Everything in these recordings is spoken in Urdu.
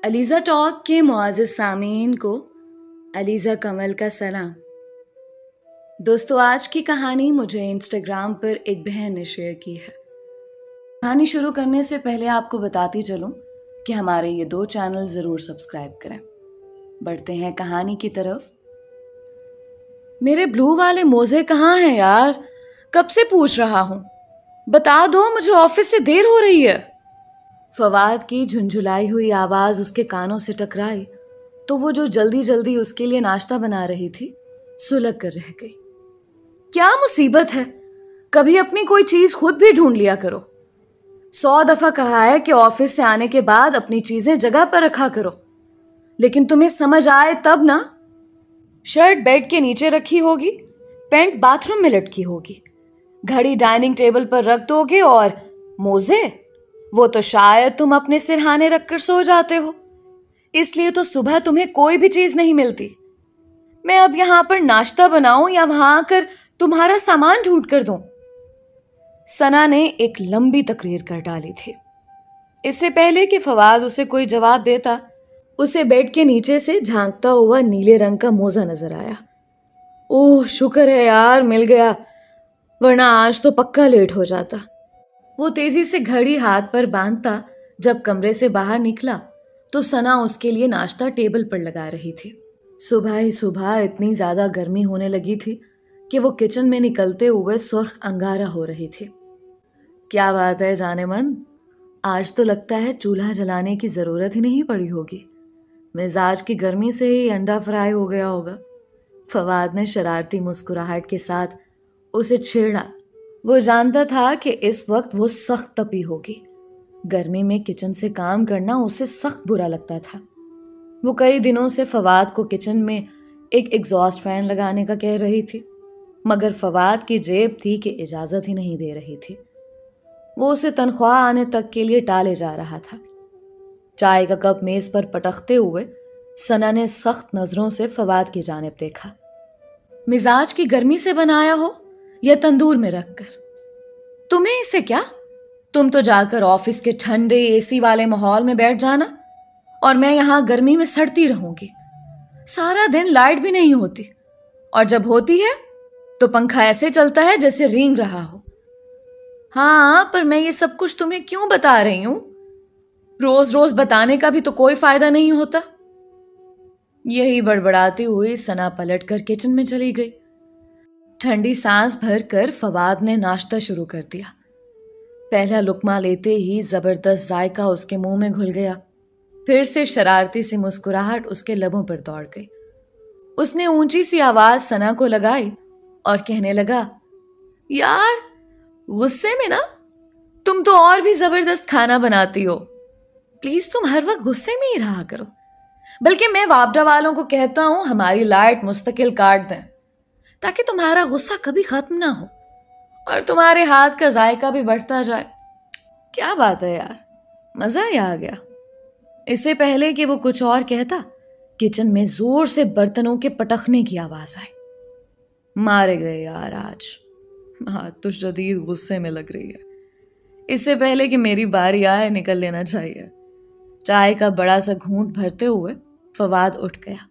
علیزہ ٹاک کے معزز سامعین کو علیزہ کمل کا سلام۔ دوستو، آج کی کہانی مجھے انسٹاگرام پر ایک بہن نے شیئر کی ہے۔ کہانی شروع کرنے سے پہلے آپ کو بتاتی چلوں کہ ہمارے یہ 2 چینل ضرور سبسکرائب کریں۔ بڑھتے ہیں کہانی کی طرف۔ میرے بلو والے موزے کہاں ہیں یار؟ کب سے پوچھ رہا ہوں، بتا دو، مجھے آفس سے دیر ہو رہی ہے۔ فواد کی جھنجھلائی ہوئی آواز اس کے کانوں سے ٹکرائی تو وہ جو جلدی جلدی اس کے لیے ناشتہ بنا رہی تھی سلگ کر رہ گئی۔ کیا مصیبت ہے؟ کبھی اپنی کوئی چیز خود بھی ڈھونڈ لیا کرو۔ 100 دفعہ کہا ہے کہ آفس سے آنے کے بعد اپنی چیزیں جگہ پر رکھا کرو، لیکن تمہیں سمجھ آئے تب نا۔ شرٹ بیڈ کے نیچے رکھی ہوگی، پینٹ باتھ روم میں لٹکی ہوگی، گھڑی ڈائننگ ٹیبل پر رکھ دو گے، اور موزے وہ تو شاید تم اپنے سرہانے رکھ کر سو جاتے ہو، اس لیے تو صبح تمہیں کوئی بھی چیز نہیں ملتی۔ میں اب یہاں پر ناشتہ بناؤں یا وہاں آ کر تمہارا سامان ڈھونڈ کر دوں؟ ثنا نے ایک لمبی تقریر کر ڈالی تھی۔ اس سے پہلے کہ فواد اسے کوئی جواب دیتا، اسے بیڈ کے نیچے سے جھانکتا ہوا نیلے رنگ کا موزہ نظر آیا۔ اوہ شکر ہے یار، مل گیا، ورنہ آج تو پکا لیٹ ہو جاتا۔ وہ تیزی سے گھڑی ہاتھ پر باندھتا جب کمرے سے باہر نکلا تو ثنا اس کے لیے ناشتہ ٹیبل پر لگا رہی تھی۔ صبح ہی صبح اتنی زیادہ گرمی ہونے لگی تھی کہ وہ کچن میں نکلتے ہوئے سرخ انگارہ ہو رہی تھی۔ کیا بات ہے جانے من، آج تو لگتا ہے چولہا جلانے کی ضرورت ہی نہیں پڑی ہوگی، مزاج کی گرمی سے ہی انڈا فرائی ہو گیا ہوگا۔ فواد نے شرارتی مسکراہٹ کے ساتھ اسے چھیڑا۔ وہ جانتا تھا کہ اس وقت وہ سخت تپی ہوگی، گرمی میں کچن سے کام کرنا اسے سخت برا لگتا تھا۔ وہ کئی دنوں سے فواد کو کچن میں ایک ایگزاسٹ فین لگانے کا کہہ رہی تھی، مگر فواد کی جیب تھی کہ اجازت ہی نہیں دے رہی تھی۔ وہ اسے تنخواہ آنے تک کے لیے ٹالے جا رہا تھا۔ چائے کا کپ میز پر پٹکتے ہوئے ثنا نے سخت نظروں سے فواد کی جانب دیکھا۔ مزاج کی گرمی سے بنایا ہو یا تندور میں رکھ کر، تمہیں اسے کیا؟ تم تو جا کر آفس کے ٹھنڈے اے سی والے ماحول میں بیٹھ جانا، اور میں یہاں گرمی میں سڑتی رہوں گی۔ سارا دن لائٹ بھی نہیں ہوتی، اور جب ہوتی ہے تو پنکھا ایسے چلتا ہے جیسے رینگ رہا ہو۔ ہاں، پر میں یہ سب کچھ تمہیں کیوں بتا رہی ہوں؟ روز روز بتانے کا بھی تو کوئی فائدہ نہیں ہوتا۔ یہی بڑبڑاتی ہوئی ثنا پلٹ کر کچن میں چلی گئی۔ ٹھنڈی سانس بھر کر فواد نے ناشتہ شروع کر دیا۔ پہلا لقمہ لیتے ہی زبردست ذائقہ اس کے منہ میں گھل گیا، پھر سے شرارتی سی مسکراہٹ اس کے لبوں پر دوڑ گئی۔ اس نے اونچی سی آواز ثنا کو لگائی اور کہنے لگا، یار غصے میں نا، تم تو اور بھی زبردست کھانا بناتی ہو، پلیز تم ہر وقت غصے میں ہی رہا کرو۔ بلکہ میں وابڈا والوں کو کہتا ہوں ہماری لائٹ مستقل کاٹ دیں تاکہ تمہارا غصہ کبھی ختم نہ ہو اور تمہارے ہاتھ کا ذائقہ بھی بڑھتا جائے۔ کیا بات ہے یار، مزہ ہی آ گیا۔ اس سے پہلے کہ وہ کچھ اور کہتا، کچن میں زور سے برتنوں کے پٹخنے کی آواز آئی۔ مارے گئے یار، آج تو شدید غصے میں لگ رہی ہے۔ اس سے پہلے کہ میری باری آئے نکل لینا چاہیے۔ چائے کا بڑا سا گھونٹ بھرتے ہوئے فواد اٹھ گیا۔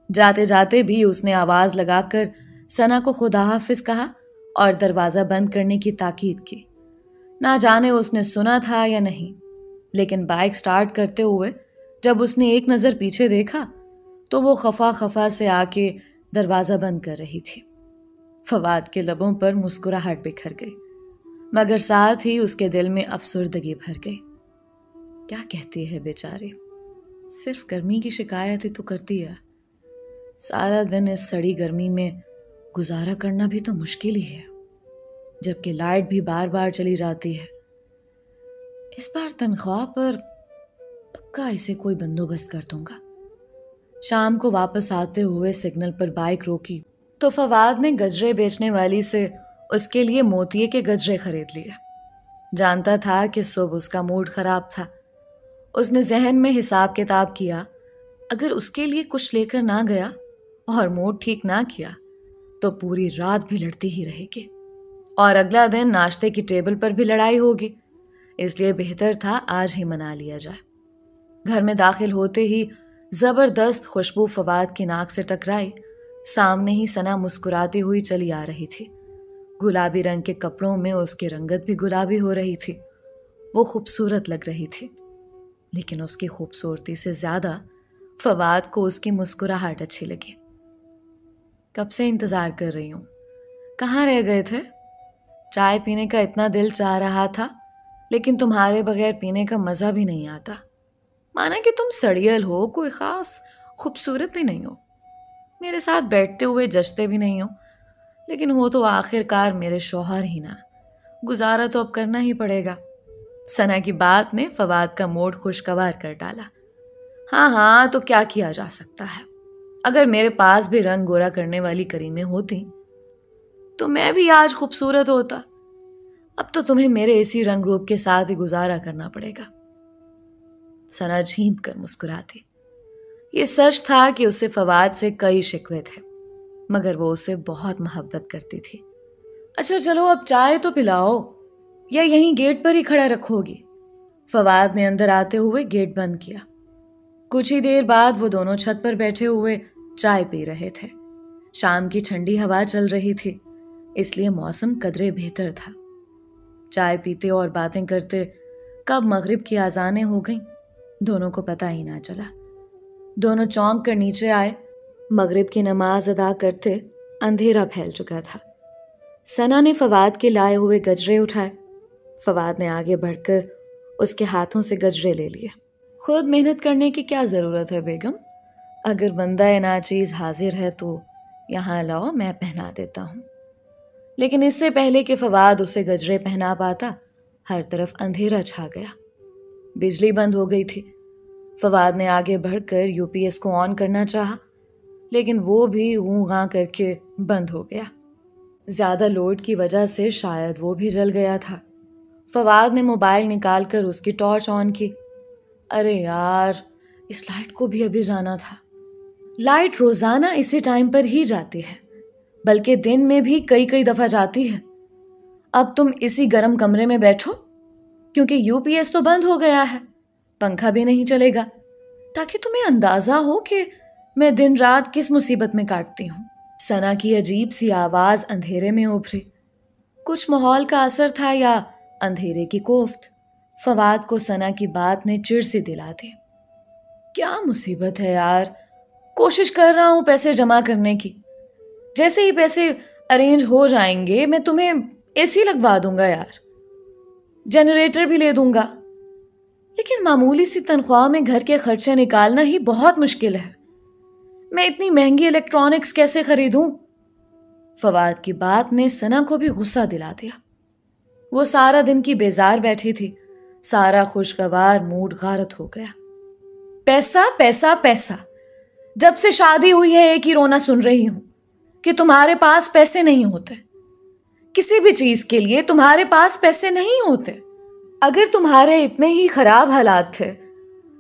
جاتے جاتے بھی اس نے آواز لگا کر ثنا کو خدا حافظ کہا اور دروازہ بند کرنے کی تاکید کی۔ نہ جانے اس نے سنا تھا یا نہیں، لیکن بائک سٹارٹ کرتے ہوئے جب اس نے ایک نظر پیچھے دیکھا تو وہ خفا خفا سے آ کے دروازہ بند کر رہی تھی۔ فواد کے لبوں پر مسکراہٹ بکھر گئی، مگر ساتھ ہی اس کے دل میں افسردگی بھر گئی۔ کیا کہتی ہے بیچاری، صرف گرمی کی شکایت ہی تو کرتی ہے۔ سارا دن اس سڑی گرمی میں گزارا کرنا بھی تو مشکل ہی ہے، جبکہ لائٹ بھی بار بار چلی جاتی ہے۔ اس بار تنخواہ پر پکا اسے کوئی بندوبست کر دوں گا۔ شام کو واپس آتے ہوئے سگنل پر بائک روکی تو فواد نے گجرے بیچنے والی سے اس کے لیے موتیے کے گجرے خرید لیے۔ جانتا تھا کہ صبح اس کا موڈ خراب تھا۔ اس نے ذہن میں حساب کتاب کیا، اگر اس کے لیے کچھ لے کر نہ گیا اور موڈ ٹھیک نہ کیا تو پوری رات بھی لڑتی ہی رہے گی، اور اگلا دن ناشتے کی ٹیبل پر بھی لڑائی ہوگی، اس لیے بہتر تھا آج ہی منا لیا جائے۔ گھر میں داخل ہوتے ہی زبردست خوشبو فواد کی ناک سے ٹکرائی. سامنے ہی ثنا مسکراتی ہوئی چلی آ رہی تھی. گلابی رنگ کے کپڑوں میں اس کی رنگت بھی گلابی ہو رہی تھی. وہ خوبصورت لگ رہی تھی، لیکن اس کی خوبصورتی سے زیادہ فواد کو اس کی مسکراہٹ اچھی لگی. کب سے انتظار کر رہی ہوں. کہاں رہ گئے تھے؟ چائے پینے کا اتنا دل چاہ رہا تھا، لیکن تمہارے بغیر پینے کا مزہ بھی نہیں آتا. مانا کہ تم سڑیل ہو، کوئی خاص خوبصورت بھی نہیں ہو، میرے ساتھ بیٹھتے ہوئے جچتے بھی نہیں ہو، لیکن ہو تو آخر کار میرے شوہر ہی نا. گزارا تو اب کرنا ہی پڑے گا. ثنا کی بات نے فواد کا موڈ خوشگوار کر ڈالا. ہاں تو کیا کیا جا سکتا ہے. اگر میرے پاس بھی رنگ گورا کرنے والی کریمیں ہوتی تو میں بھی آج خوبصورت ہوتا. اب تو تمہیں میرے اسی رنگ روپ کے ساتھ ہی گزارا کرنا پڑے گا. ثنا جھینپ کر مسکراتی. یہ سچ تھا کہ اسے فواد سے کئی شکوے تھے، مگر وہ اسے بہت محبت کرتی تھی. اچھا چلو اب چائے تو پلاؤ، یا یہیں گیٹ پر ہی کھڑا رکھو گی؟ فواد نے اندر آتے ہوئے گیٹ بند کیا. کچھ ہی دیر بعد وہ دونوں چھت پر بیٹھے ہوئے چائے پی رہے تھے. شام کی ٹھنڈی ہوا چل رہی تھی، اس لیے موسم قدرے بہتر تھا. چائے پیتے اور باتیں کرتے کب مغرب کی اذانیں ہو گئیں دونوں کو پتہ ہی نہ چلا. دونوں چونک کر نیچے آئے. مغرب کی نماز ادا کرتے اندھیرا پھیل چکا تھا. ثنا نے فواد کے لائے ہوئے گجرے اٹھائے. فواد نے آگے بڑھ کر اس کے ہاتھوں سے گجرے لے لیے. خود محنت کرنے کی کیا ضرورت ہے بیگم؟ اگر بندہ ناچیز حاضر ہے تو یہاں لاؤ، میں پہنا دیتا ہوں. لیکن اس سے پہلے کہ فواد اسے گجرے پہنا پاتا، ہر طرف اندھیرا چھا گیا. بجلی بند ہو گئی تھی. فواد نے آگے بڑھ کر UPS کو آن کرنا چاہا، لیکن وہ بھی اوں غاں کر کے بند ہو گیا. زیادہ لوڈ کی وجہ سے شاید وہ بھی جل گیا تھا. فواد نے موبائل نکال کر اس کی ٹارچ آن کی. ارے یار، اس لائٹ کو بھی ابھی جانا تھا. لائٹ روزانہ اسی ٹائم پر ہی جاتی ہے، بلکہ دن میں بھی کئی دفعہ جاتی ہے. اب تم اسی گرم کمرے میں بیٹھو، کیونکہ UPS تو بند ہو گیا ہے، پنکھا بھی نہیں چلے گا، تاکہ تمہیں اندازہ ہو کہ میں دن رات کس مصیبت میں کاٹتی ہوں. ثنا کی عجیب سی آواز اندھیرے میں ابھری. کچھ ماحول کا اثر تھا یا اندھیرے کی کوفت. فواد کو ثنا کی بات نے چڑ سی دلا دی. کیا مصیبت ہے یار، کوشش کر رہا ہوں پیسے جمع کرنے کی. جیسے ہی پیسے ارینج ہو جائیں گے میں تمہیں AC لگوا دوں گا یار، جنریٹر بھی لے دوں گا. لیکن معمولی سی تنخواہ میں گھر کے خرچے نکالنا ہی بہت مشکل ہے. میں اتنی مہنگی الیکٹرانکس کیسے خریدوں؟ فواد کی بات نے ثنا کو بھی غصہ دلا دیا. وہ سارا دن کی بیزار بیٹھی تھی. سارا خوشگوار موڈ غارت ہو گیا. پیسہ پیسہ پیسہ، جب سے شادی ہوئی ہے ایک ہی رونا سن رہی ہوں کہ تمہارے پاس پیسے نہیں ہوتے. کسی بھی چیز کے لیے تمہارے پاس پیسے نہیں ہوتے. اگر تمہارے اتنے ہی خراب حالات تھے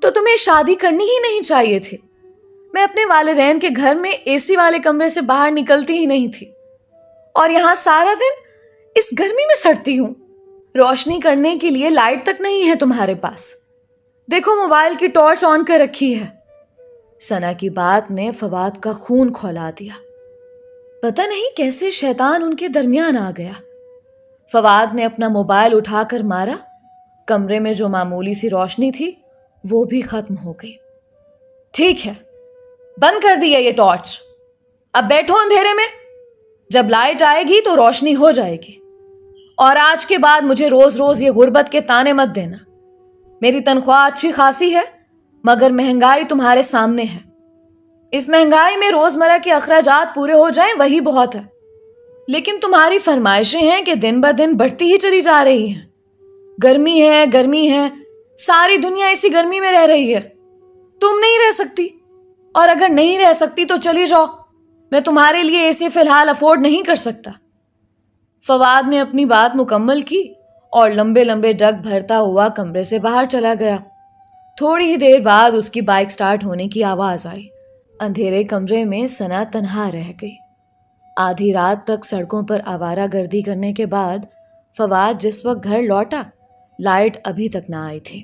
تو تمہیں شادی کرنی ہی نہیں چاہیے تھی. میں اپنے والدین کے گھر میں AC والے کمرے سے باہر نکلتی ہی نہیں تھی، اور یہاں سارا دن اس گرمی میں سڑتی ہوں. روشنی کرنے کے لیے لائٹ تک نہیں ہے تمہارے پاس. دیکھو موبائل کی ٹارچ آن کر رکھی ہے. ثنا کی بات نے فواد کا خون کھولا دیا. پتہ نہیں کیسے شیطان ان کے درمیان آ گیا. فواد نے اپنا موبائل اٹھا کر مارا. کمرے میں جو معمولی سی روشنی تھی وہ بھی ختم ہو گئی. ٹھیک ہے، بند کر دی ہے یہ ٹارچ. اب بیٹھو اندھیرے میں. جب لائٹ آئے گی تو روشنی ہو جائے گی. اور آج کے بعد مجھے روز روز یہ غربت کے تانے مت دینا. میری تنخواہ اچھی خاصی ہے، مگر مہنگائی تمہارے سامنے ہے. اس مہنگائی میں روزمرہ کے اخراجات پورے ہو جائیں وہی بہت ہے. لیکن تمہاری فرمائشیں ہیں کہ دن بہ دن بڑھتی ہی چلی جا رہی ہیں. گرمی ہے گرمی ہے، ساری دنیا اسی گرمی میں رہ رہی ہے. تم نہیں رہ سکتی، اور اگر نہیں رہ سکتی تو چلی جاؤ. میں تمہارے لیے اسے فی الحال افورڈ نہیں کر سکتا. فواد نے اپنی بات مکمل کی اور لمبے لمبے ڈگ بھرتا ہوا کمرے سے باہر چلا گیا. تھوڑی ہی دیر بعد اس کی بائک سٹارٹ ہونے کی آواز آئی. اندھیرے کمرے میں ثنا تنہا رہ گئی. آدھی رات تک سڑکوں پر آوارہ گردی کرنے کے بعد فواد جس وقت گھر لوٹا، لائٹ ابھی تک نہ آئی تھی.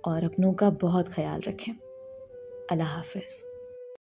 اور اپنوں کا بہت خیال رکھیں۔ اللہ حافظ۔